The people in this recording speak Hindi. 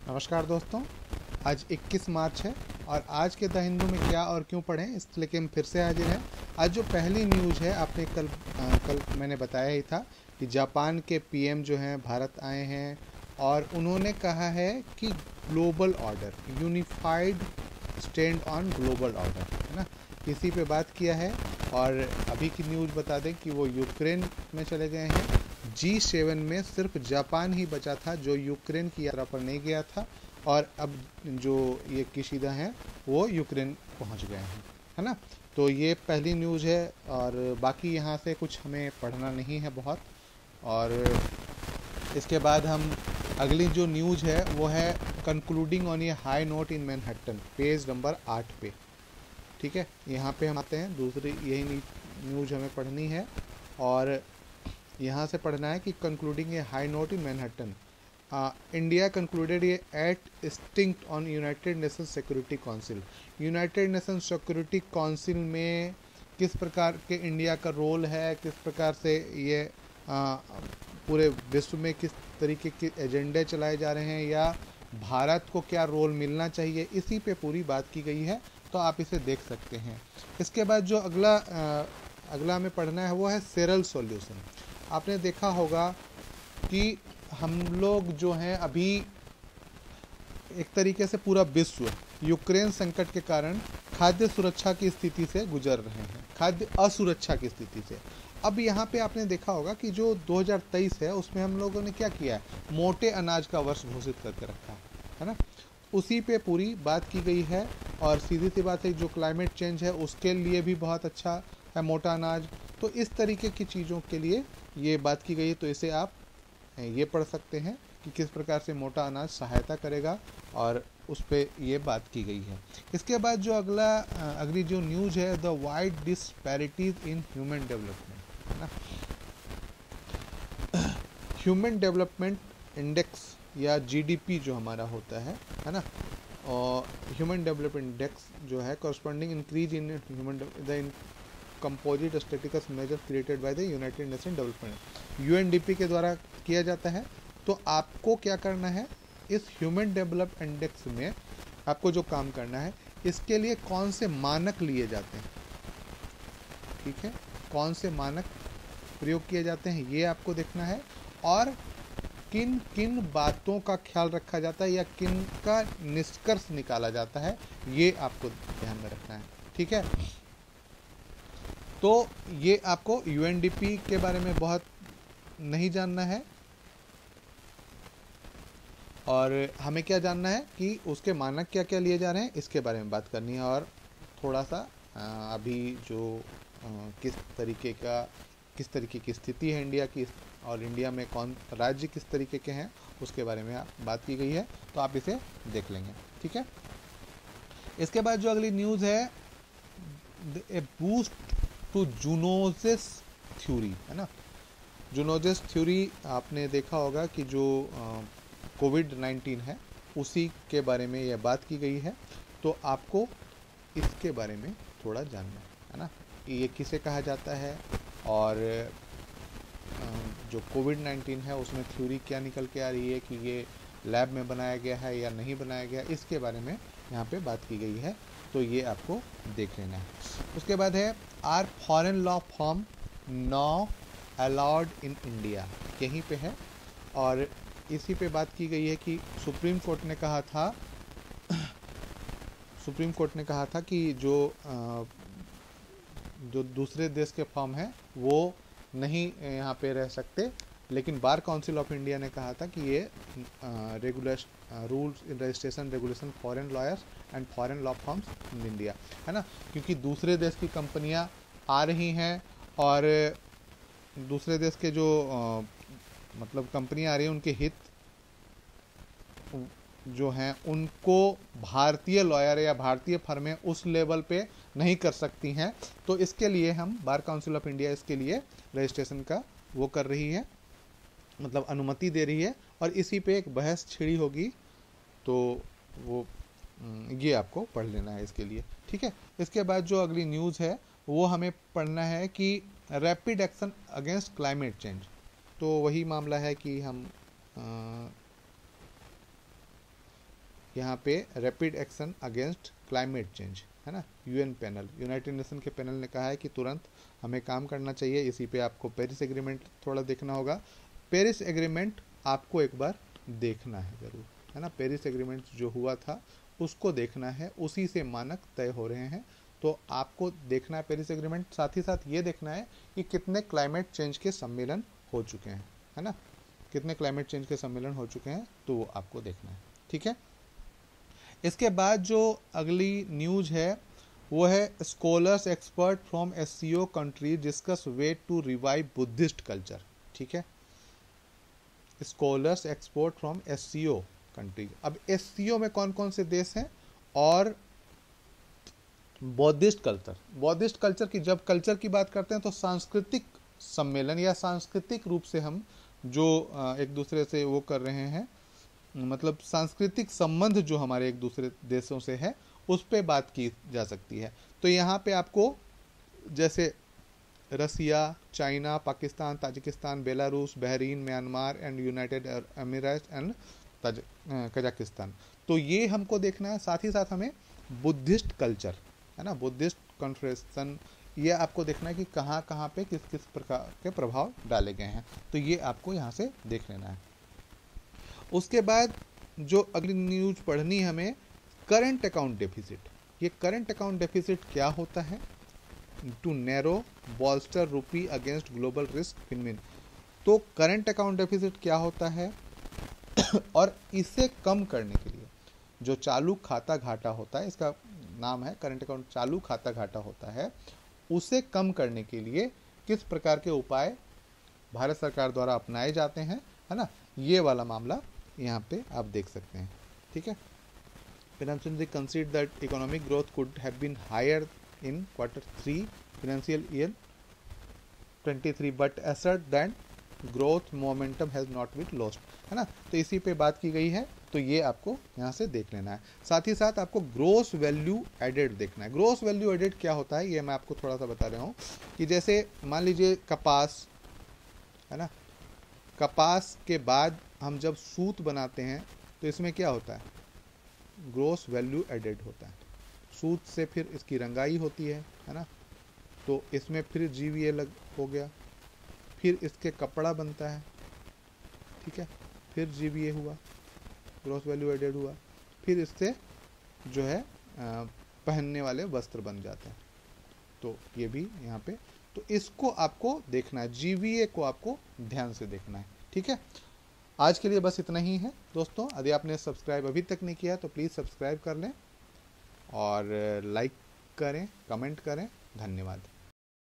नमस्कार दोस्तों। आज 21 मार्च है और आज के द हिंदू में क्या और क्यों पढ़ें इस लेके हम फिर से हाजिर हैं। आज जो पहली न्यूज़ है, आपने कल मैंने बताया ही था कि जापान के पीएम जो हैं भारत आए हैं और उन्होंने कहा है कि global order, unified stand on global order, है ना, इसी पे बात किया है। और अभी की न्यूज़ बता दें कि वो यूक्रेन में चले गए हैं। G7 में सिर्फ जापान ही बचा था जो यूक्रेन की यात्रा पर नहीं गया था, और अब जो ये किशिदा हैं वो यूक्रेन पहुंच गए हैं, है ना। तो ये पहली न्यूज़ है और बाकी यहाँ से कुछ हमें पढ़ना नहीं है बहुत। और इसके बाद हम अगली जो न्यूज़ है वो है concluding on A high note in Manhattan, page number 8 पे। ठीक है, यहाँ पे हम आते हैं, दूसरी यही न्यूज़ हमें पढ़नी है और यहाँ से पढ़ना है कि concluding a high note in Manhattan, India concluded a at stint on United Nations Security Council. United Nations Security Council में किस प्रकार के इंडिया का रोल है, किस प्रकार से ये पूरे विश्व में किस तरीके के एजेंडे चलाए जा रहे हैं या भारत को क्या रोल मिलना चाहिए, इसी पे पूरी बात की गई है। तो आप इसे देख सकते हैं। इसके बाद जो अगला हमें पढ़ना है वो है सेरल सॉल्यूशन। आपने देखा होगा कि हम लोग जो हैं अभी एक तरीके से पूरा विश्व यूक्रेन संकट के कारण खाद्य सुरक्षा की स्थिति से गुजर रहे हैं, खाद्य असुरक्षा की स्थिति से। अब यहाँ पे आपने देखा होगा कि जो 2023 है उसमें हम लोगों ने क्या किया है, मोटे अनाज का वर्ष घोषित करके रखा है ना। उसी पे पूरी बात की गई है और सीधी सी बात है, जो क्लाइमेट चेंज है उसके लिए भी बहुत अच्छा है मोटा अनाज। तो इस तरीके की चीज़ों के लिए ये बात की गई है। तो इसे आप ये पढ़ सकते हैं कि किस प्रकार से मोटा अनाज सहायता करेगा और उस पर ये बात की गई है। इसके बाद जो अगली जो न्यूज़ है, the wide disparities in human development, है ना। ह्यूमन डेवलपमेंट इंडेक्स या जीडीपी जो हमारा होता है ना, और ह्यूमन डेवलपमेंट इंडेक्स जो है corresponding increase in human the composite statistics measure created by the United Nation development, UNDP के द्वारा किया जाता है। तो आपको क्या करना है, इस ह्यूमन डेवलप इंडेक्स में आपको जो काम करना है, इसके लिए कौन से मानक लिए जाते हैं, ठीक है, कौन से मानक प्रयोग किए जाते हैं ये आपको देखना है, और किन किन बातों का ख्याल रखा जाता है या किन का निष्कर्ष निकाला जाता है, ये आपको ध्यान में रखना है। ठीक है, तो ये आपको यूएनडीपी के बारे में बहुत नहीं जानना है और हमें क्या जानना है कि उसके मानक क्या क्या लिए जा रहे हैं, इसके बारे में बात करनी है। और थोड़ा सा अभी जो किस तरीके की स्थिति है इंडिया की, और इंडिया में कौन राज्य किस तरीके के हैं उसके बारे में बात की गई है, तो आप इसे देख लेंगे। ठीक है, इसके बाद जो अगली न्यूज़ है, ए बूस्ट टू जूनोसिस थ्योरी, है ना। जूनोसिस थ्योरी आपने देखा होगा कि जो कोविड-19 है उसी के बारे में यह बात की गई है। तो आपको इसके बारे में थोड़ा जानना है ना, ये किसे कहा जाता है और जो कोविड-19 है उसमें थ्योरी क्या निकल के आ रही है कि ये लैब में बनाया गया है या नहीं बनाया गया, इसके बारे में यहाँ पे बात की गई है। तो ये आपको देख लेना है। उसके बाद है are foreign law firm now allowed in India, यहीं पे है और इसी पे बात की गई है कि सुप्रीम कोर्ट ने कहा था कि जो दूसरे देश के फॉर्म हैं वो नहीं यहाँ पे रह सकते, लेकिन बार काउंसिल ऑफ इंडिया ने कहा था कि ये rules in registration regulation foreign lawyers and foreign law forms in India, है ना, क्योंकि दूसरे देश की कंपनियां आ रही हैं और दूसरे देश के जो मतलब कंपनियां आ रही हैं उनके हित जो हैं उनको भारतीय लॉयर या भारतीय फर्में उस लेवल पे नहीं कर सकती हैं। तो इसके लिए हम बार काउंसिल ऑफ इंडिया इसके लिए रजिस्ट्रेशन का वो कर रही है, मतलब अनुमति दे रही है, और इसी पे एक बहस छिड़ी होगी। तो वो ये आपको पढ़ लेना है इसके लिए। ठीक है, इसके बाद जो अगली न्यूज़ है वो हमें पढ़ना है कि rapid action against climate change. तो वही मामला है कि हम यहाँ पे rapid action against climate change है ना, यूएन पैनल, यूनाइटेड नेशन के पैनल ने कहा है कि तुरंत हमें काम करना चाहिए। इसी पे आपको पेरिस एग्रीमेंट थोड़ा देखना होगा। पेरिस एग्रीमेंट आपको एक बार देखना है ज़रूर, है ना। पेरिस एग्रीमेंट जो हुआ था उसको देखना है, उसी से मानक तय हो रहे हैं, तो आपको देखना है पेरिस एग्रीमेंट। साथ ही साथ ये देखना है कि कितने क्लाइमेट चेंज के सम्मेलन हो चुके हैं, है ना, कितने क्लाइमेट चेंज के सम्मेलन हो चुके हैं, तो वो आपको देखना है, ठीक है। इसके बाद जो अगली न्यूज है वो है scholars expert from SCO country discuss way to revive Buddhist culture, ठीक है। Scholars export from SCO country. अब एससीओ में कौन कौन से देश हैं, और बौद्धिस्ट कल्चर, बौद्धिस्ट कल्चर की जब कल्चर की बात करते हैं तो सांस्कृतिक सम्मेलन या सांस्कृतिक रूप से हम जो एक दूसरे से वो कर रहे हैं, मतलब सांस्कृतिक संबंध जो हमारे एक दूसरे देशों से है उस पे बात की जा सकती है। तो यहाँ पे आपको जैसे Russia, China, Pakistan, Tajikistan, Belarus, Bahrain, Myanmar and United Emirates and Kazakhstan, तो ये हमको देखना है। साथ ही साथ हमें बुद्धिस्ट कल्चर, है ना, बुद्धिस्ट कॉन्फ्रेंसन, ये आपको देखना है कि कहाँ कहाँ पे किस किस प्रकार के प्रभाव डाले गए हैं, तो ये आपको यहाँ से देख लेना है। उसके बाद जो अगली न्यूज पढ़नी है हमें, करंट अकाउंट डेफिसिट। ये करंट अकाउंट डेफिसिट क्या होता है, टू नैरो बॉल्स्टर रूपी अगेंस्ट ग्लोबल रिस्क फिनमिन। तो करंट अकाउंट डेफिसिट क्या होता है और इसे कम करने के लिए जो चालू खाता घाटा होता है, इसका नाम है करंट अकाउंट, चालू खाता घाटा होता है, उसे कम करने के लिए किस प्रकार के उपाय भारत सरकार द्वारा अपनाए जाते हैं, है ना, ये वाला मामला यहाँ पे आप देख सकते हैं, ठीक है। Financially consider that economic growth could have been higher in Q3 financial year 23, but assert that growth momentum has not been lost, है ना। तो इसी पे बात की गई है, तो ये आपको यहाँ से देख लेना है। साथ ही साथ आपको ग्रोस वैल्यू एडेड देखना है। ग्रोस वैल्यू एडेड क्या होता है, ये मैं आपको थोड़ा सा बता रहा हूँ कि जैसे मान लीजिए कपास, है ना, कपास के बाद हम जब सूत बनाते हैं तो इसमें क्या होता है, ग्रोस वैल्यू एडेड होता है। सूत से फिर इसकी रंगाई होती है ना, तो इसमें फिर जीवीए लग हो गया, फिर इसके कपड़ा बनता है, ठीक है, फिर जीवीए हुआ, ग्रोस वैल्यू एडेड हुआ, फिर इससे जो है पहनने वाले वस्त्र बन जाते हैं। तो ये भी यहाँ पे, तो इसको आपको देखना है, जीवीए को आपको ध्यान से देखना है, ठीक है। आज के लिए बस इतना ही है दोस्तों। यदि आपने सब्सक्राइब अभी तक नहीं किया तो प्लीज़ सब्सक्राइब कर लें और लाइक करें, कमेंट करें। धन्यवाद।